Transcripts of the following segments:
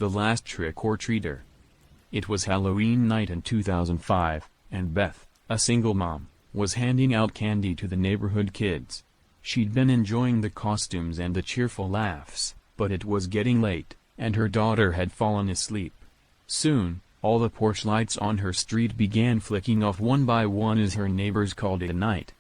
The Last Trick-or-Treater. It was Halloween night in 2005, and Beth, a single mom, was handing out candy to the neighborhood kids. She'd been enjoying the costumes and the cheerful laughs, but it was getting late, and her daughter had fallen asleep. Soon, all the porch lights on her street began flicking off one by one as her neighbors called it a night.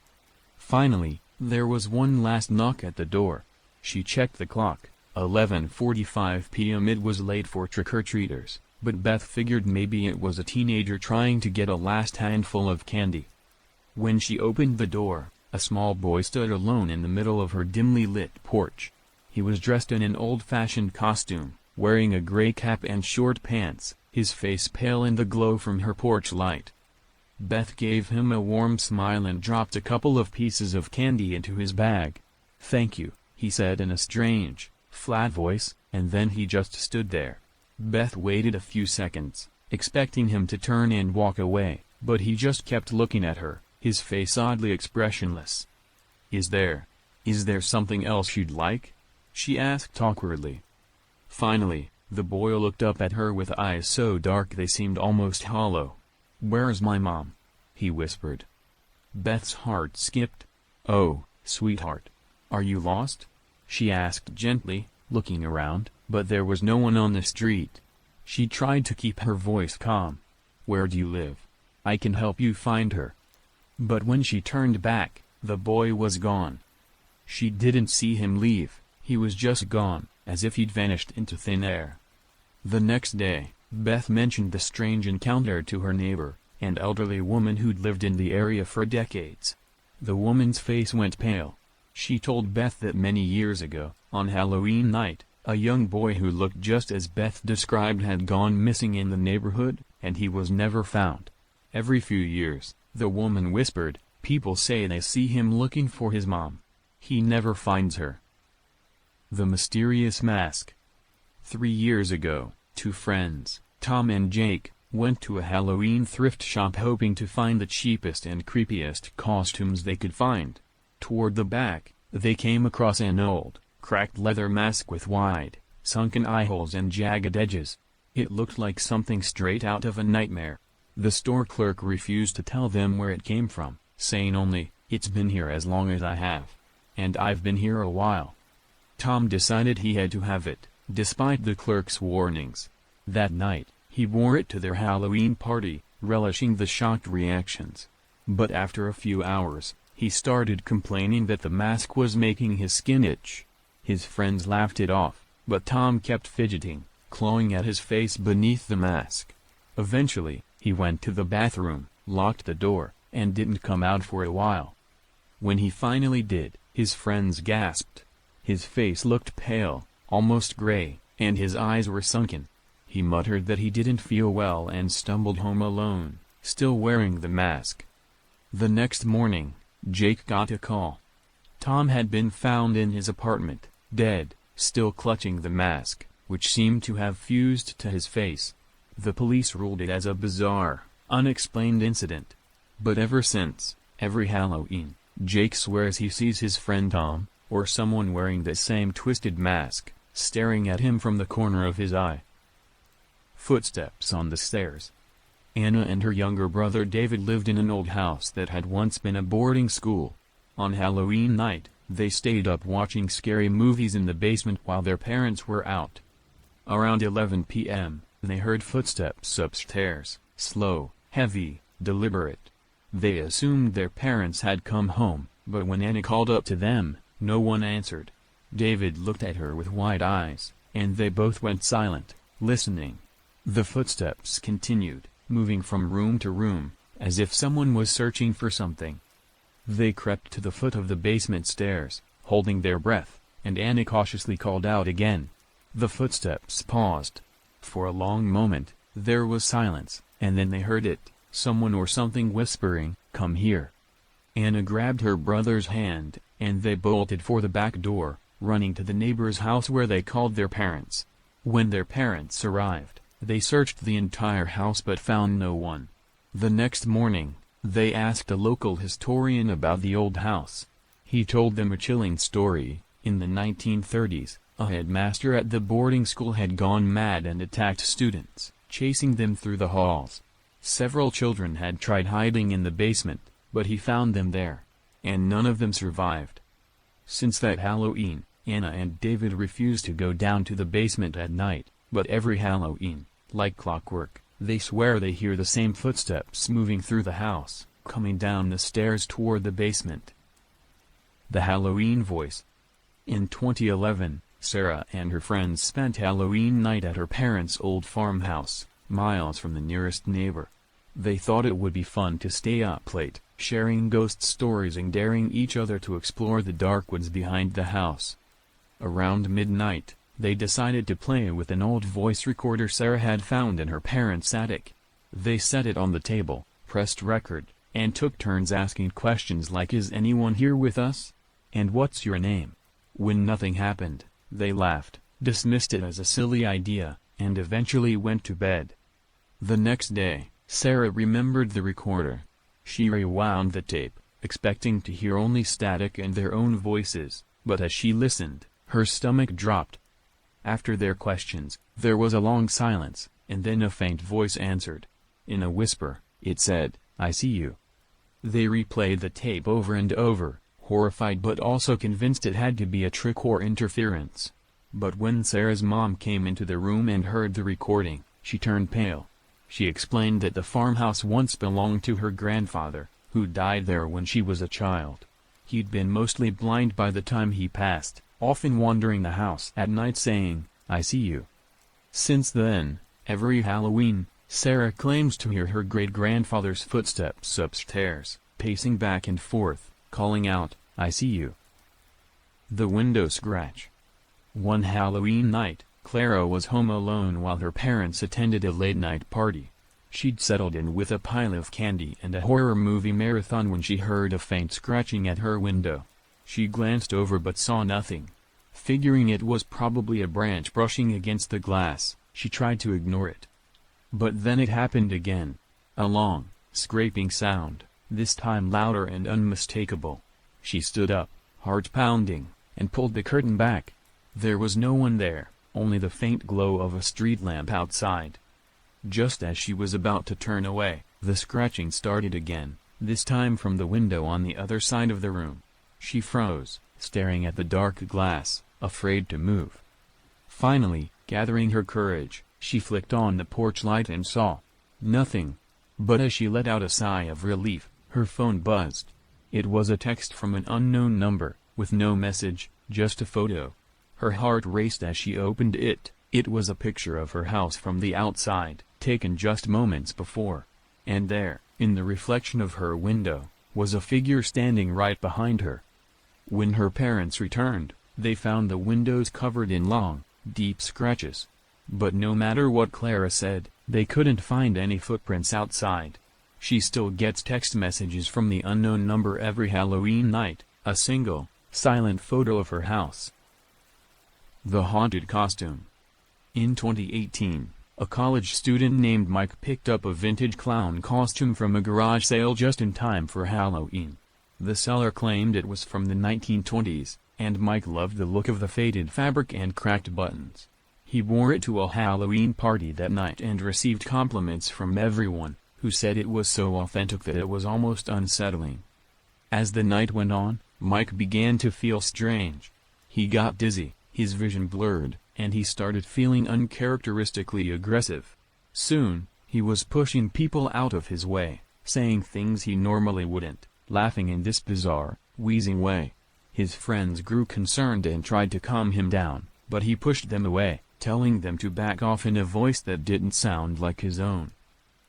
Finally, there was one last knock at the door. She checked the clock, 11:45 p.m. It was late for trick-or-treaters, but Beth figured maybe it was a teenager trying to get a last handful of candy. When she opened the door, a small boy stood alone in the middle of her dimly lit porch. He was dressed in an old-fashioned costume, wearing a gray cap and short pants, his face pale in the glow from her porch light. Beth gave him a warm smile and dropped a couple of pieces of candy into his bag. "Thank you," he said in a strange, flat voice, and then he just stood there. Beth waited a few seconds, expecting him to turn and walk away, but he just kept looking at her, his face oddly expressionless. Is there something else you'd like?" she asked awkwardly. Finally, the boy looked up at her with eyes so dark they seemed almost hollow. "Where's my mom?" he whispered. Beth's heart skipped. "Oh, sweetheart. Are you lost?" she asked gently, looking around, but there was no one on the street. She tried to keep her voice calm. "Where do you live? I can help you find her." But when she turned back, the boy was gone. She didn't see him leave, he was just gone, as if he'd vanished into thin air. The next day, Beth mentioned the strange encounter to her neighbor, an elderly woman who'd lived in the area for decades. The woman's face went pale. She told Beth that many years ago, on Halloween night, a young boy who looked just as Beth described had gone missing in the neighborhood, and he was never found. Every few years, the woman whispered, people say they see him looking for his mom. He never finds her. The Mysterious Mask. 3 years ago, two friends, Tom and Jake, went to a Halloween thrift shop hoping to find the cheapest and creepiest costumes they could find. Toward the back, they came across an old, cracked leather mask with wide, sunken eyeholes and jagged edges. It looked like something straight out of a nightmare. The store clerk refused to tell them where it came from, saying only, "It's been here as long as I have. And I've been here a while." Tom decided he had to have it, despite the clerk's warnings. That night, he wore it to their Halloween party, relishing the shocked reactions. But after a few hours, he started complaining that the mask was making his skin itch. His friends laughed it off, but Tom kept fidgeting, clawing at his face beneath the mask. Eventually, he went to the bathroom, locked the door, and didn't come out for a while. When he finally did, his friends gasped. His face looked pale, almost gray, and his eyes were sunken. He muttered that he didn't feel well and stumbled home alone, still wearing the mask. The next morning, Jake got a call. Tom had been found in his apartment, dead, still clutching the mask, which seemed to have fused to his face. The police ruled it as a bizarre, unexplained incident. But ever since, every Halloween, Jake swears he sees his friend Tom, or someone wearing the same twisted mask, staring at him from the corner of his eye. Footsteps on the stairs. Anna and her younger brother David lived in an old house that had once been a boarding school. On Halloween night, they stayed up watching scary movies in the basement while their parents were out. Around 11 p.m., they heard footsteps upstairs, slow, heavy, deliberate. They assumed their parents had come home, but when Anna called up to them, no one answered. David looked at her with wide eyes, and they both went silent, listening. The footsteps continued, moving from room to room, as if someone was searching for something. They crept to the foot of the basement stairs, holding their breath, and Anna cautiously called out again. The footsteps paused. For a long moment, there was silence, and then they heard it, someone or something whispering, "Come here." Anna grabbed her brother's hand, and they bolted for the back door, running to the neighbor's house where they called their parents. When their parents arrived, they searched the entire house but found no one. The next morning, they asked a local historian about the old house. He told them a chilling story. In the 1930s, A headmaster at the boarding school had gone mad and attacked students, chasing them through the halls. Several children had tried hiding in the basement, but he found them there, and none of them survived. Since that Halloween, Anna and David refused to go down to the basement at night, but every Halloween, like clockwork, they swear they hear the same footsteps moving through the house, coming down the stairs toward the basement. The Halloween Voice. In 2011, Sarah and her friends spent Halloween night at her parents' old farmhouse, miles from the nearest neighbor. They thought it would be fun to stay up late, sharing ghost stories and daring each other to explore the dark woods behind the house. Around midnight, they decided to play with an old voice recorder Sarah had found in her parents' attic. They set it on the table, pressed record, and took turns asking questions like, "Is anyone here with us?" and "What's your name?" When nothing happened, they laughed, dismissed it as a silly idea, and eventually went to bed. The next day, Sarah remembered the recorder. She rewound the tape, expecting to hear only static and their own voices, but as she listened, her stomach dropped. After their questions, there was a long silence, and then a faint voice answered. In a whisper, it said, "I see you." They replayed the tape over and over, horrified but also convinced it had to be a trick or interference. But when Sarah's mom came into the room and heard the recording, she turned pale. She explained that the farmhouse once belonged to her grandfather, who died there when she was a child. He'd been mostly blind by the time he passed, often wandering the house at night saying, "I see you." Since then, every Halloween, Sarah claims to hear her great-grandfather's footsteps upstairs, pacing back and forth, calling out, "I see you." The window scratch. One Halloween night, Clara was home alone while her parents attended a late-night party. She'd settled in with a pile of candy and a horror movie marathon when she heard a faint scratching at her window. She glanced over but saw nothing. Figuring it was probably a branch brushing against the glass, she tried to ignore it. But then it happened again. A long, scraping sound, this time louder and unmistakable. She stood up, heart pounding, and pulled the curtain back. There was no one there, only the faint glow of a street lamp outside. Just as she was about to turn away, the scratching started again, this time from the window on the other side of the room. She froze, staring at the dark glass, afraid to move. Finally, gathering her courage, she flicked on the porch light and saw nothing. But as she let out a sigh of relief, her phone buzzed. It was a text from an unknown number, with no message, just a photo. Her heart raced as she opened it. It was a picture of her house from the outside, taken just moments before. And there, in the reflection of her window, was a figure standing right behind her. When her parents returned, they found the windows covered in long, deep scratches. But no matter what Clara said, they couldn't find any footprints outside. She still gets text messages from the unknown number every Halloween night, a single, silent photo of her house. The haunted costume. In 2018, a college student named Mike picked up a vintage clown costume from a garage sale just in time for Halloween. The seller claimed it was from the 1920s, and Mike loved the look of the faded fabric and cracked buttons. He wore it to a Halloween party that night and received compliments from everyone, who said it was so authentic that it was almost unsettling. As the night went on, Mike began to feel strange. He got dizzy, his vision blurred, and he started feeling uncharacteristically aggressive. Soon, he was pushing people out of his way, saying things he normally wouldn't, laughing in this bizarre, wheezing way. His friends grew concerned and tried to calm him down, but he pushed them away, telling them to back off in a voice that didn't sound like his own.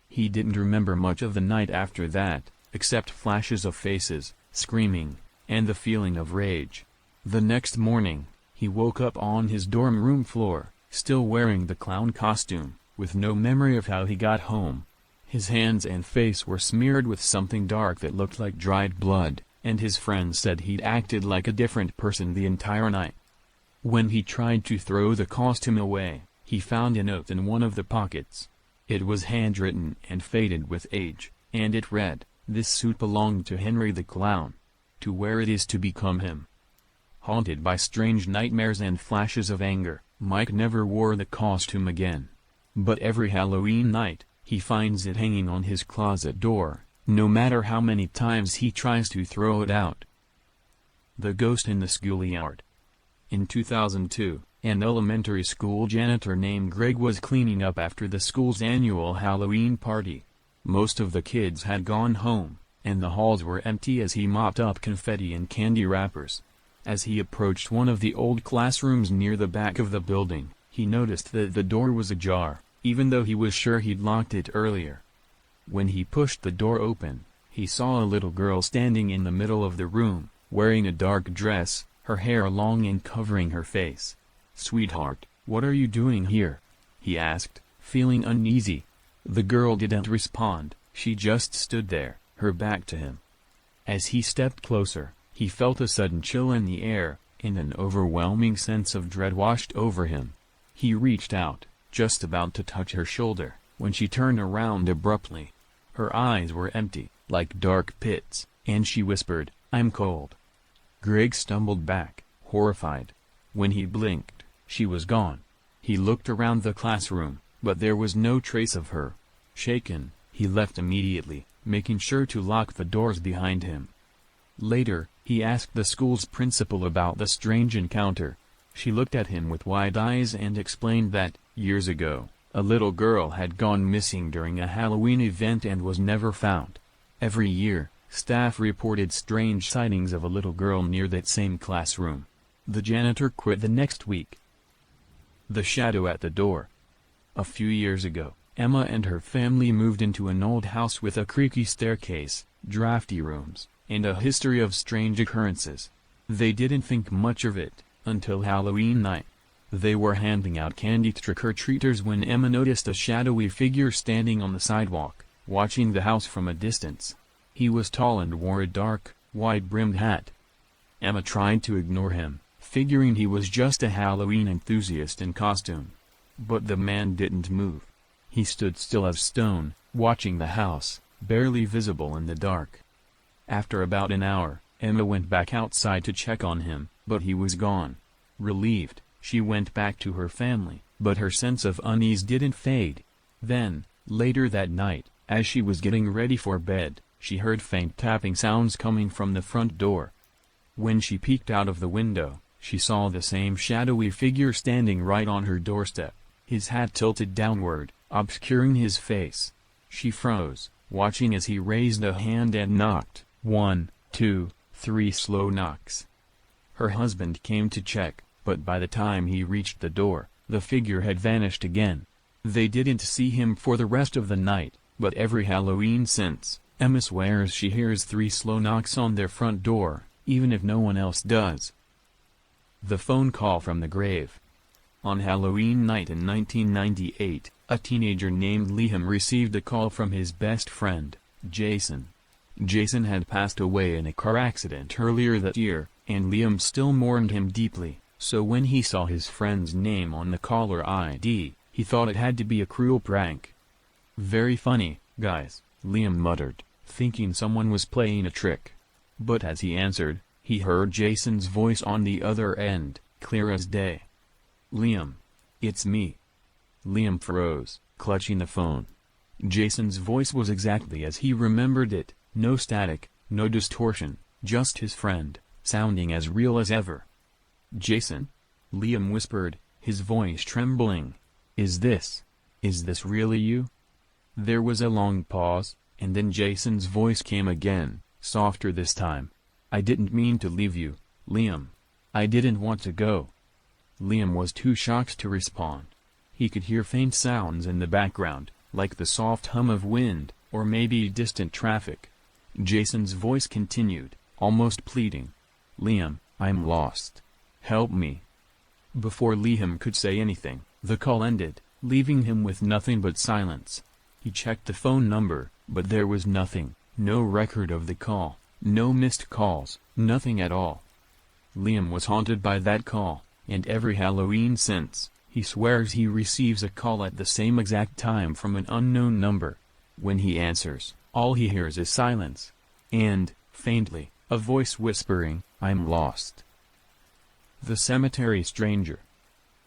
He didn't remember much of the night after that, except flashes of faces, screaming, and the feeling of rage. The next morning, he woke up on his dorm room floor, still wearing the clown costume, with no memory of how he got home. His hands and face were smeared with something dark that looked like dried blood, and his friends said he'd acted like a different person the entire night. When he tried to throw the costume away, he found a note in one of the pockets. It was handwritten and faded with age, and it read, "This suit belonged to Henry the Clown. To wear it is to become him." Haunted by strange nightmares and flashes of anger, Mike never wore the costume again. But every Halloween night, he finds it hanging on his closet door, no matter how many times he tries to throw it out. The Ghost in the Schoolyard. In 2002, an elementary school janitor named Greg was cleaning up after the school's annual Halloween party. Most of the kids had gone home, and the halls were empty as he mopped up confetti and candy wrappers. As he approached one of the old classrooms near the back of the building, he noticed that the door was ajar, even though he was sure he'd locked it earlier. When he pushed the door open, he saw a little girl standing in the middle of the room, wearing a dark dress, her hair long and covering her face. "Sweetheart, what are you doing here?" he asked, feeling uneasy. The girl didn't respond, she just stood there, her back to him. As he stepped closer, he felt a sudden chill in the air, and an overwhelming sense of dread washed over him. He reached out, just about to touch her shoulder, when she turned around abruptly. Her eyes were empty, like dark pits, and she whispered, "I'm cold." Greg stumbled back, horrified. When he blinked, she was gone. He looked around the classroom, but there was no trace of her. Shaken, he left immediately, making sure to lock the doors behind him. Later, he asked the school's principal about the strange encounter. She looked at him with wide eyes and explained that, years ago, a little girl had gone missing during a Halloween event and was never found. Every year, staff reported strange sightings of a little girl near that same classroom. The janitor quit the next week. The Shadow at the Door. A few years ago, Emma and her family moved into an old house with a creaky staircase, drafty rooms, and a history of strange occurrences. They didn't think much of it, until Halloween night. They were handing out candy to trick-or-treaters when Emma noticed a shadowy figure standing on the sidewalk, watching the house from a distance. He was tall and wore a dark, wide-brimmed hat. Emma tried to ignore him, figuring he was just a Halloween enthusiast in costume. But the man didn't move. He stood still as stone, watching the house, barely visible in the dark. After about an hour, Emma went back outside to check on him, but he was gone. Relieved, she went back to her family, but her sense of unease didn't fade. Then, later that night, as she was getting ready for bed, she heard faint tapping sounds coming from the front door. When she peeked out of the window, she saw the same shadowy figure standing right on her doorstep, his hat tilted downward, obscuring his face. She froze, watching as he raised a hand and knocked. 1, 2, 3 slow knocks. Her husband came to check, but by the time he reached the door, the figure had vanished again. They didn't see him for the rest of the night, but every Halloween since, Emma swears she hears 3 slow knocks on their front door, even if no one else does. The phone call from the grave. On Halloween night in 1998, a teenager named Liam received a call from his best friend, Jason. Jason had passed away in a car accident earlier that year, and Liam still mourned him deeply, so when he saw his friend's name on the caller ID, he thought it had to be a cruel prank. "Very funny, guys," Liam muttered, thinking someone was playing a trick. But as he answered, he heard Jason's voice on the other end, clear as day. "Liam. It's me." Liam froze, clutching the phone. Jason's voice was exactly as he remembered it, no static, no distortion, just his friend, sounding as real as ever. "Jason?" Liam whispered, his voice trembling. Is this really you?" There was a long pause, and then Jason's voice came again, softer this time. "I didn't mean to leave you, Liam. I didn't want to go." Liam was too shocked to respond. He could hear faint sounds in the background, like the soft hum of wind, or maybe distant traffic. Jason's voice continued, almost pleading. "Liam, I'm lost. Help me." Before Liam could say anything, the call ended, leaving him with nothing but silence. He checked the phone number, but there was nothing, no record of the call, no missed calls, nothing at all. Liam was haunted by that call, and every Halloween since, he swears he receives a call at the same exact time from an unknown number. When he answers, all he hears is silence. And, faintly, a voice whispering, "I'm lost." The Cemetery Stranger.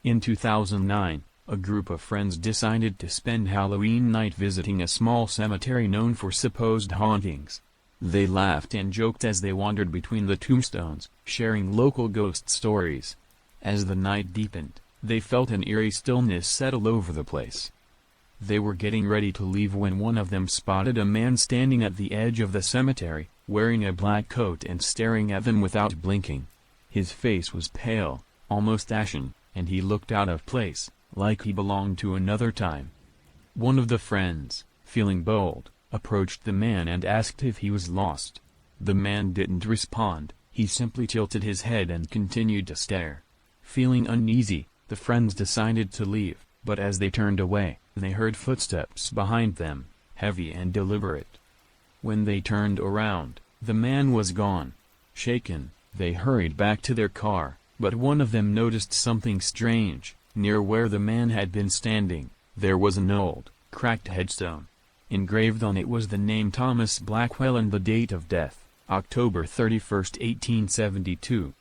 In 2009, a group of friends decided to spend Halloween night visiting a small cemetery known for supposed hauntings. They laughed and joked as they wandered between the tombstones, sharing local ghost stories. As the night deepened, they felt an eerie stillness settle over the place. They were getting ready to leave when one of them spotted a man standing at the edge of the cemetery, wearing a black coat and staring at them without blinking. His face was pale, almost ashen, and he looked out of place, like he belonged to another time. One of the friends, feeling bold, approached the man and asked if he was lost. The man didn't respond, he simply tilted his head and continued to stare. Feeling uneasy, the friends decided to leave, but as they turned away, they heard footsteps behind them, heavy and deliberate. When they turned around, the man was gone. Shaken, they hurried back to their car, but one of them noticed something strange. Near where the man had been standing, there was an old, cracked headstone. Engraved on it was the name Thomas Blackwell and the date of death, October 31, 1872.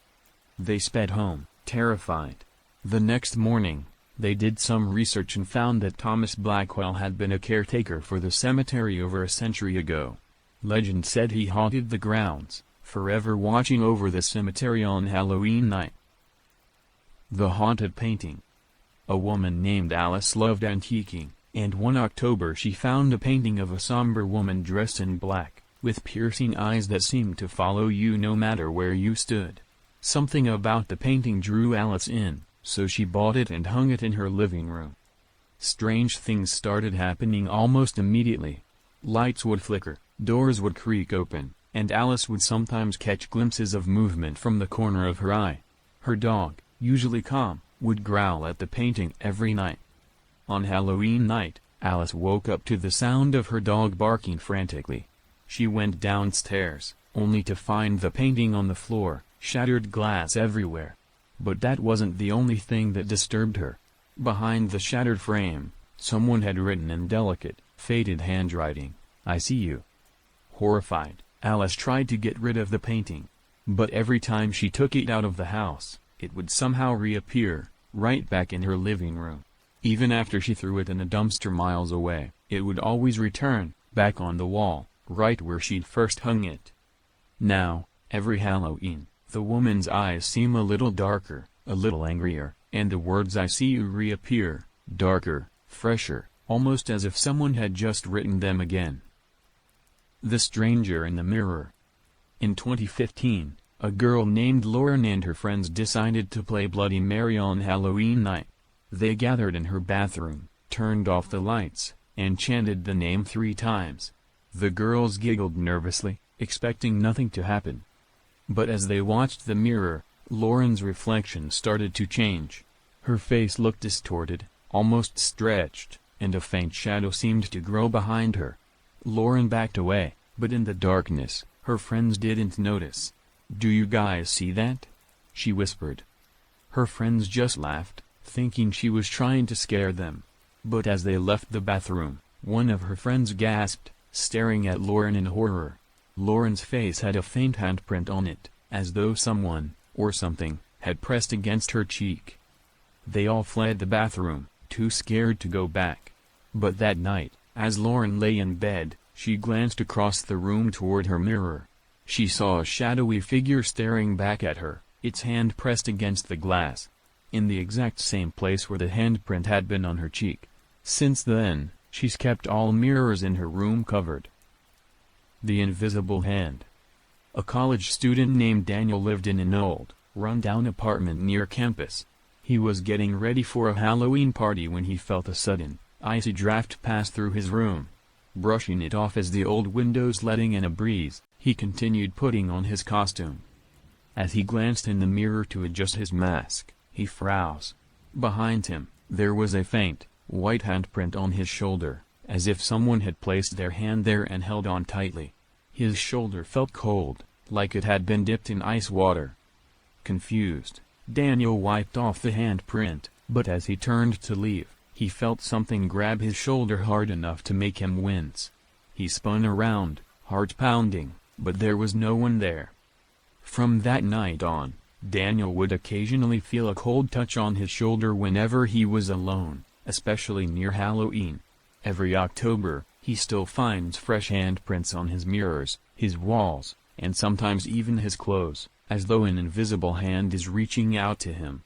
They sped home, terrified. The next morning, they did some research and found that Thomas Blackwell had been a caretaker for the cemetery over a century ago. Legend said he haunted the grounds, forever watching over the cemetery on Halloween night. The Haunted Painting. A woman named Alice loved antiquing, and one October she found a painting of a somber woman dressed in black, with piercing eyes that seemed to follow you no matter where you stood. Something about the painting drew Alice in, so she bought it and hung it in her living room. Strange things started happening almost immediately. Lights would flicker, doors would creak open, and Alice would sometimes catch glimpses of movement from the corner of her eye. Her dog, usually calm, would growl at the painting every night. On Halloween night, Alice woke up to the sound of her dog barking frantically. She went downstairs, only to find the painting on the floor, shattered glass everywhere. But that wasn't the only thing that disturbed her. Behind the shattered frame, someone had written in delicate, faded handwriting, "I see you." Horrified, Alice tried to get rid of the painting. But every time she took it out of the house, it would somehow reappear, right back in her living room. Even after she threw it in a dumpster miles away, it would always return, back on the wall, right where she'd first hung it. Now, every Halloween, the woman's eyes seem a little darker, a little angrier, and the words "I see you" reappear, darker, fresher, almost as if someone had just written them again. The Stranger in the Mirror. In 2015, a girl named Lauren and her friends decided to play Bloody Mary on Halloween night. They gathered in her bathroom, turned off the lights, and chanted the name 3 times. The girls giggled nervously, expecting nothing to happen. But as they watched the mirror, Lauren's reflection started to change. Her face looked distorted, almost stretched, and a faint shadow seemed to grow behind her. Lauren backed away, but in the darkness, her friends didn't notice. "Do you guys see that?" she whispered. Her friends just laughed, thinking she was trying to scare them. But as they left the bathroom, one of her friends gasped, staring at Lauren in horror. Lauren's face had a faint handprint on it, as though someone, or something, had pressed against her cheek. They all fled the bathroom, too scared to go back. But that night, as Lauren lay in bed, she glanced across the room toward her mirror. She saw a shadowy figure staring back at her, its hand pressed against the glass, in the exact same place where the handprint had been on her cheek. Since then, she's kept all mirrors in her room covered. The Invisible Hand. A college student named Daniel lived in an old, run-down apartment near campus. He was getting ready for a Halloween party when he felt a sudden, icy draft pass through his room. Brushing it off as the old windows letting in a breeze, he continued putting on his costume. As he glanced in the mirror to adjust his mask, he froze. Behind him, there was a faint, white handprint on his shoulder, as if someone had placed their hand there and held on tightly. His shoulder felt cold, like it had been dipped in ice water. Confused, Daniel wiped off the handprint, but as he turned to leave, he felt something grab his shoulder hard enough to make him wince. He spun around, heart pounding, but there was no one there. From that night on, Daniel would occasionally feel a cold touch on his shoulder whenever he was alone, especially near Halloween. Every October, he still finds fresh handprints on his mirrors, his walls, and sometimes even his clothes, as though an invisible hand is reaching out to him.